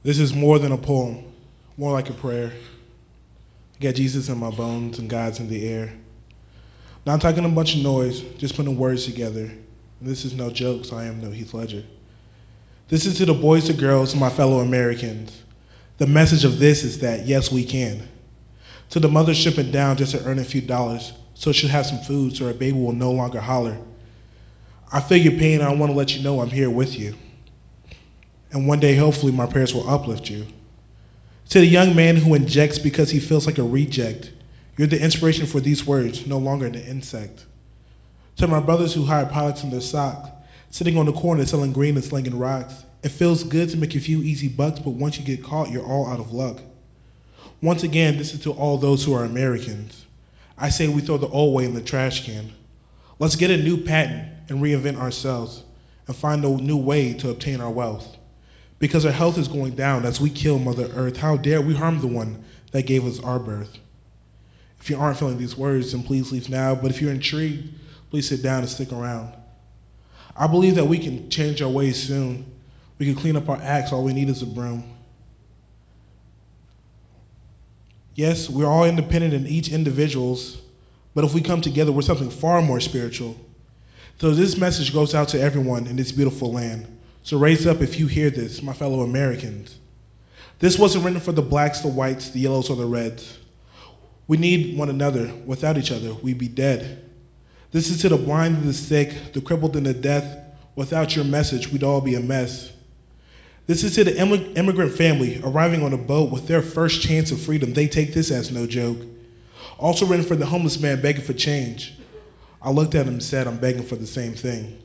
This is more than a poem, more like a prayer. I got Jesus in my bones and God's in the air. Not talking a bunch of noise, just putting words together. And this is no joke, so I am no Heath Ledger. This is to the boys and girls, my fellow Americans. The message of this is that, yes, we can. To the mother shipping down just to earn a few dollars, so she'll have some food so her baby will no longer holler. I feel your pain and I want to let you know I'm here with you. And one day, hopefully, my prayers will uplift you. To the young man who injects because he feels like a reject, you're the inspiration for these words, no longer an insect. To my brothers who hire pilots in their sock, sitting on the corner selling green and slinging rocks, it feels good to make a few easy bucks, but once you get caught, you're all out of luck. Once again, this is to all those who are Americans. I say we throw the old way in the trash can. Let's get a new patent and reinvent ourselves and find a new way to obtain our wealth. Because our health is going down as we kill Mother Earth, how dare we harm the one that gave us our birth? If you aren't feeling these words, then please leave now, but if you're intrigued, please sit down and stick around. I believe that we can change our ways soon. We can clean up our acts, all we need is a broom. Yes, we're all independent and each individuals, but if we come together, we're something far more spiritual. So this message goes out to everyone in this beautiful land. So raise up if you hear this, my fellow Americans. This wasn't written for the blacks, the whites, the yellows, or the reds. We need one another. Without each other, we'd be dead. This is to the blind and the sick, the crippled and the deaf. Without your message, we'd all be a mess. This is to the immigrant family arriving on a boat with their first chance of freedom. They take this as no joke. Also written for the homeless man begging for change. I looked at him and said, I'm begging for the same thing.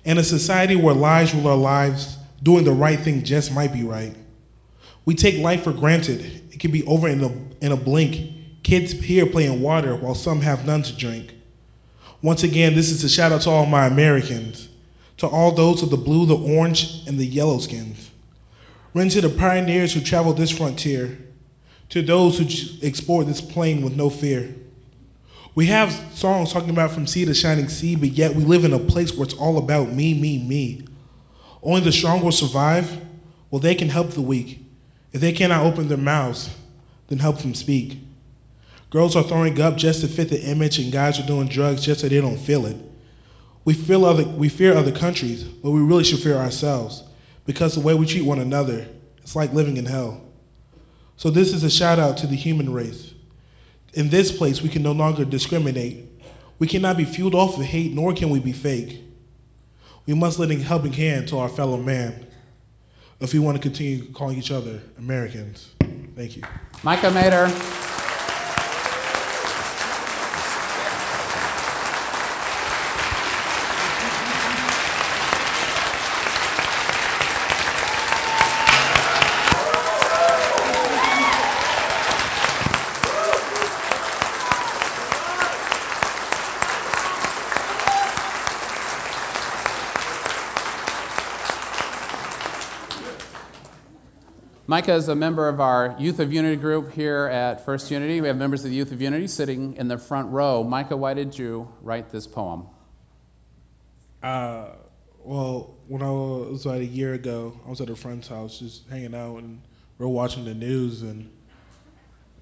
In a society where lies rule our lives, doing the right thing just might be right. We take life for granted. It can be over in a blink. Kids here playing water while some have none to drink. Once again, this is a shout out to all my Americans, to all those of the blue, the orange, and the yellow skins. Written to the pioneers who traveled this frontier, to those who explored this plain with no fear. We have songs talking about from sea to shining sea, but yet we live in a place where it's all about me, me, me. Only the strong will survive. Well, they can help the weak. If they cannot open their mouths, then help them speak. Girls are throwing up just to fit the image, and guys are doing drugs just so they don't feel it. We fear other countries, but we really should fear ourselves, because the way we treat one another, it's like living in hell. So this is a shout out to the human race. In this place, we can no longer discriminate. We cannot be fueled off of hate, nor can we be fake. We must lend a helping hand to our fellow man if we want to continue calling each other Americans. Thank you. Micah Madir. Micah is a member of our Youth of Unity group here at First Unity. We have members of the Youth of Unity sitting in the front row. Micah, why did you write this poem? Well, when I was like a year ago, I was at a friend's house just hanging out, and we were watching the news, and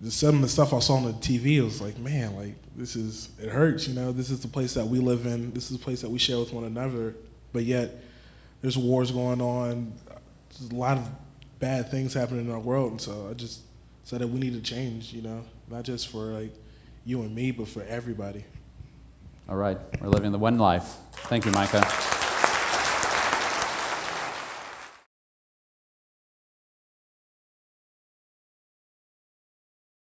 some of the stuff I saw on the TV, it was like, man, like it hurts, you know? This is the place that we live in. This is the place that we share with one another, but yet there's wars going on. There's a lot of bad things happening in our world, and so I just said that we need to change, you know, not just for like you and me, but for everybody. All right, we're living the one life. Thank you, Micah.